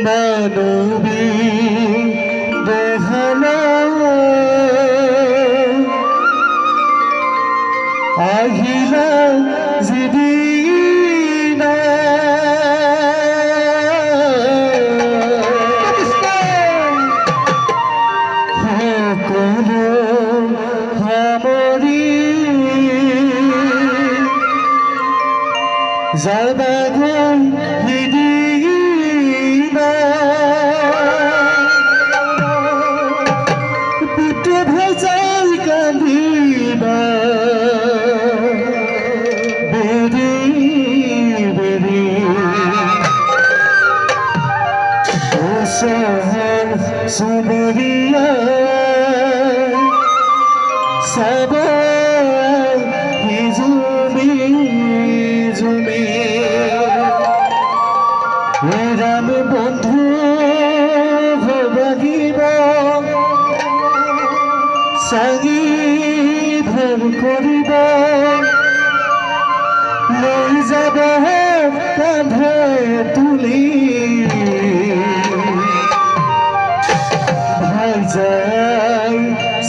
মানবী দেখানো আহিলা যেদিন সকলো সামৰি যাবাগৈ সিদিন পুত্ৰ Bhajai কান্দিবা Sahar Subaria Sabar Hizumi Zumi Ram Bondhu Bhagiba Sangi Bhar Koriba Loi Jaba Kandhe Tuli যাই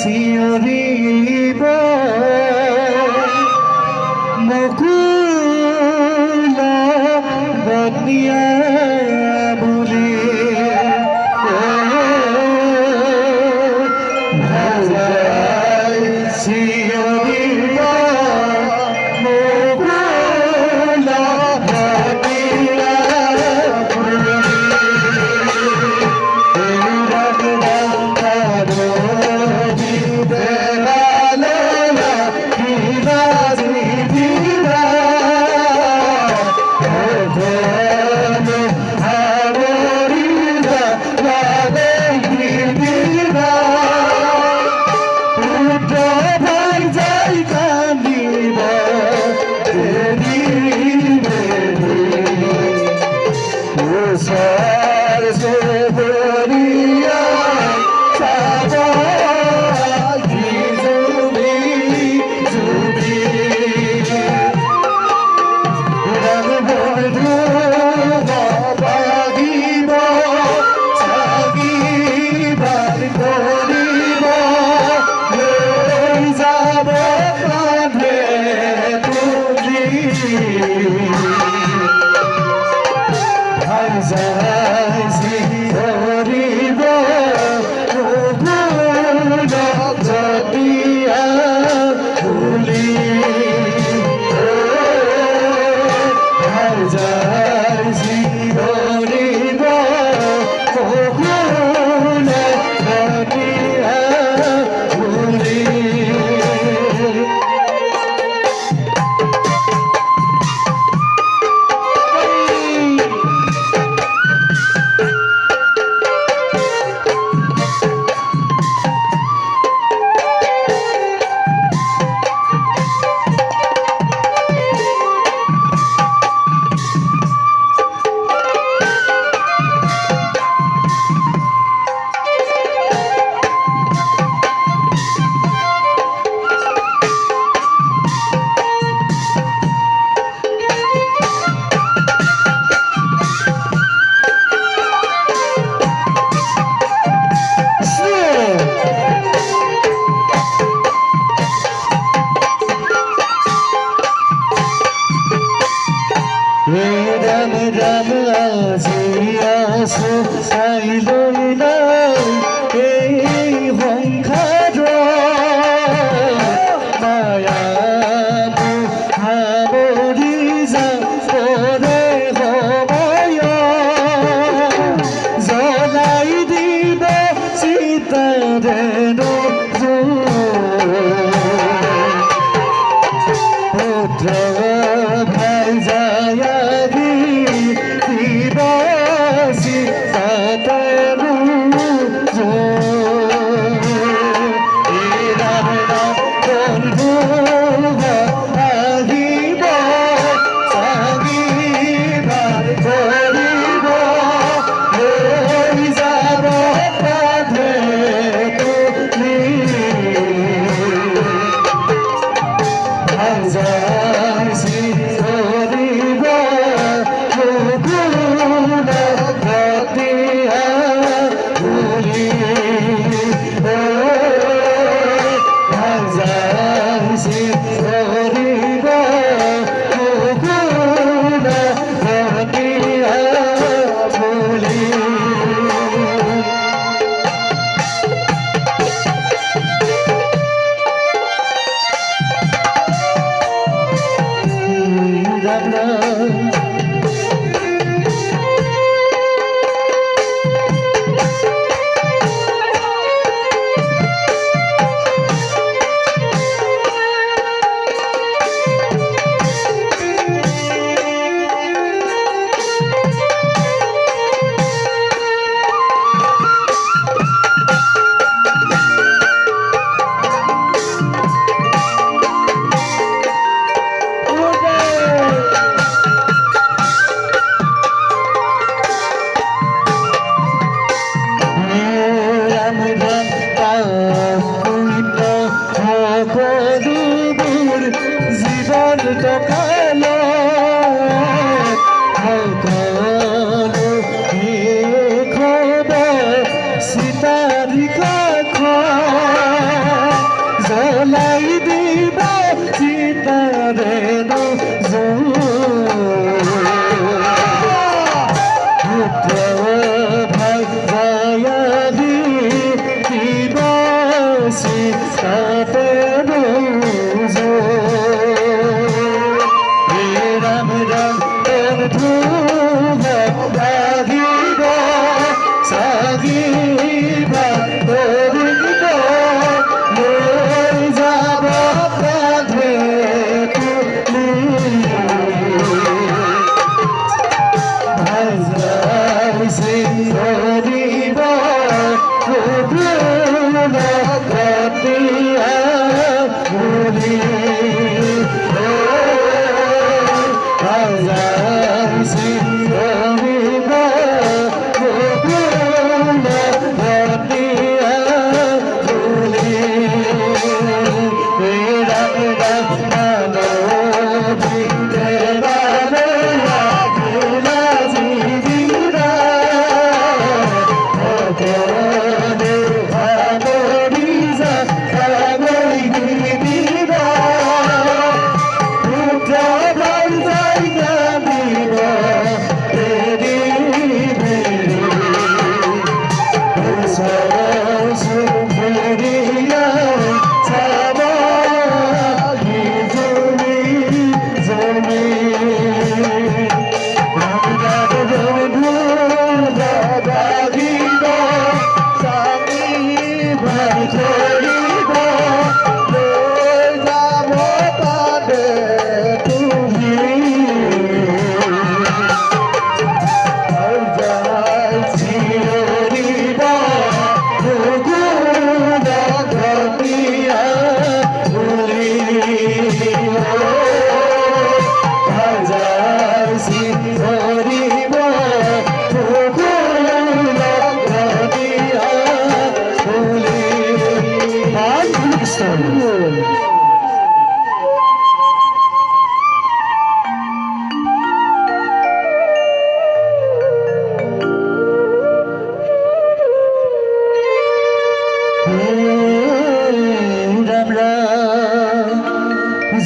চিঞৰিব মুকুলা বনিয়া বুলি যাই চিঞৰিব মুকুলা Baniya Ram Ram Aziya So Sailona Ei Honkadra Maya Mu Hamoriza Ore Homaya Zolai Diba Sita Deno Putra Bhai Jaya Bondhu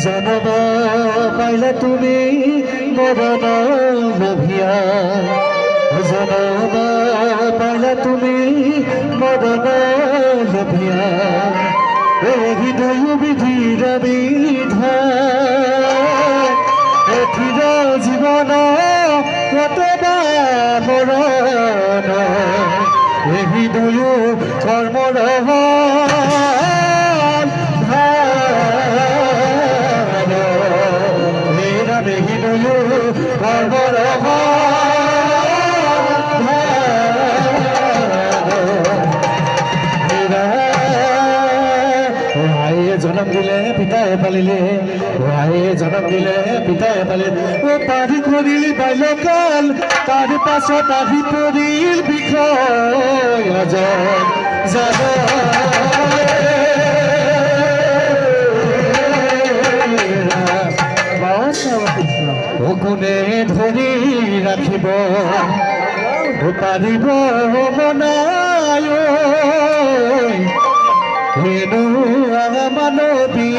জনম পাইলে তুমি মরণ লোভিয়া জনম পাইলে তুমি মরণ লোভিয়া এই দুয়ো বিধির বিধান এথির জীবন কতবা মরণ এই দুয়ো কর্মর জনম দিলে পিতায়ে পালিলে জনম দিলে পিতায়ে পালিলে ও পাৰি কৰিলি বাল্যকাল তাৰ পাছত আহি পৰিল বিষয় জান কোনে ধৰি ৰাখিব পাৰিব মনায় হেনো মানৱী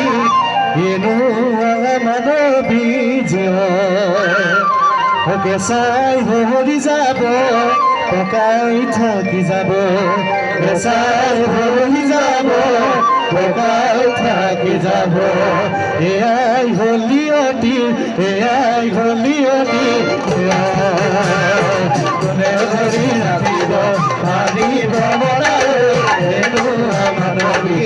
কেঁচাই ভৰি যাব পকাই থাকি যাব কেঁচাই ভৰি যাব পকাই থাকি যাব এয়াই হলিয়ত অতি এয়াই হলি অতি কোনে ধৰি ৰাখিব পাৰিব মৰাই এইটো মানৱী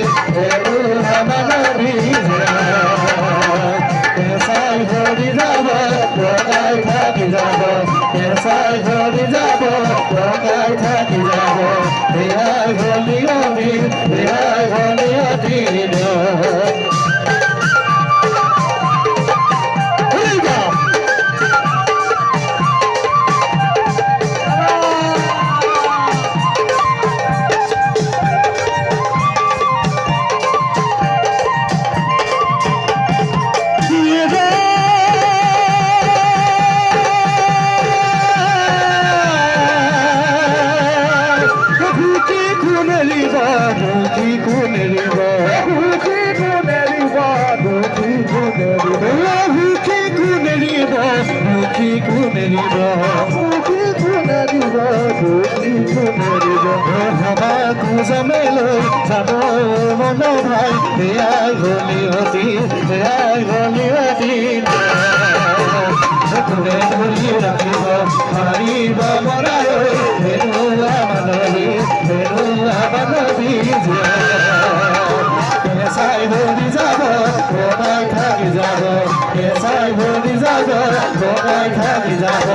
কেঁচাই ধৰি যাব পকাই থাকি যাব কেঁচাই ধৰি যাব পকাই থাকি যাব এয়াই হলি অতি এয়াই হলি অতি জমেলৈ যাব মন ভাই এয়াই হলি অতি এয়াই হলি অতি কোনে ধৰি ৰাখিব পাৰিব মৰাই হেৰুৱা মানৱী কেঁচাই ভৰি যাব পকাই থাকি যাব কেঁচাই ভৰি যাব পকাই থাকি যাব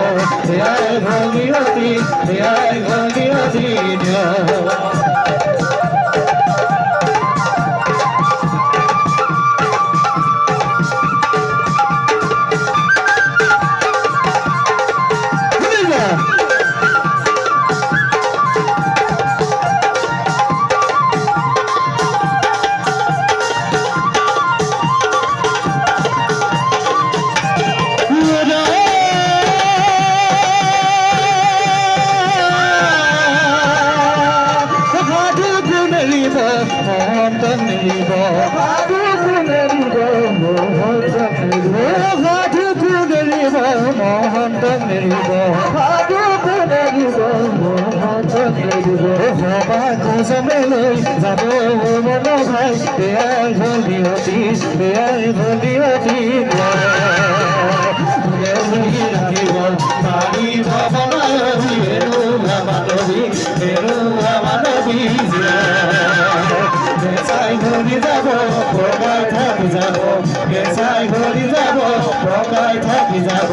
এয়াই হলি অতি এয়াই হলি অতি জমেলৈ যাব মন ভাই এয়াই হলি অতি এয়াই হলি অতি ৰাখিব পাৰিব মানৱী হেৰুৱা মানৱী কেঁচাই ধৰি যাব পকাই থাকি যাব কেঁচাই ধৰি যাব পকাই থাকি যাব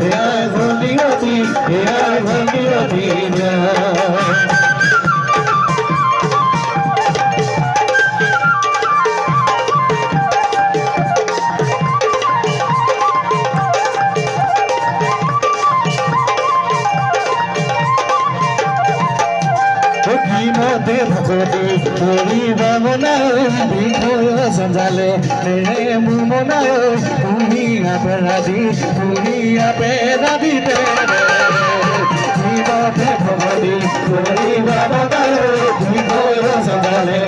এয়াই হলি অতি এয়াই হলি অতি মতে ভকতি কৰিব মনাই বিষয় জঞ্জালে মোৰ মনাই তুমি আপেৰাধি মতে ভকতি কৰিব মনাই বিষয় জঞ্জালে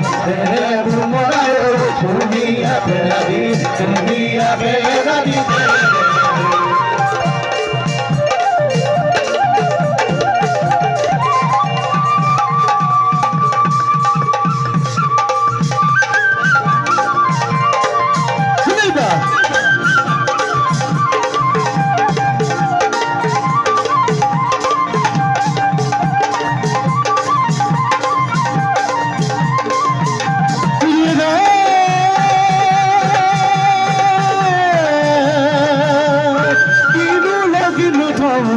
মোৰ মনাই তুমি আপেৰাধি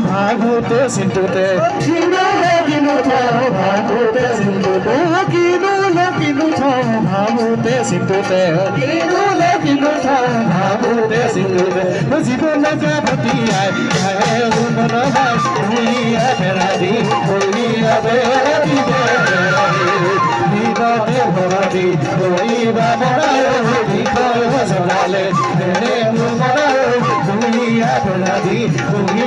ভাগোতে চিন্তুতে ভাগোতে চিন্তুতে ভাগোতে চিন্তুতে ভাগোতে চিন্তুতে জীৱনকে ভটিয়াই মন ভাই ভুলিয়া ফেৰাদি বিপদে ভৰতি কৰিবা মনাই বিষয় জনালে মোৰ মনাই ভুলিয়া ফেৰাদি তুমি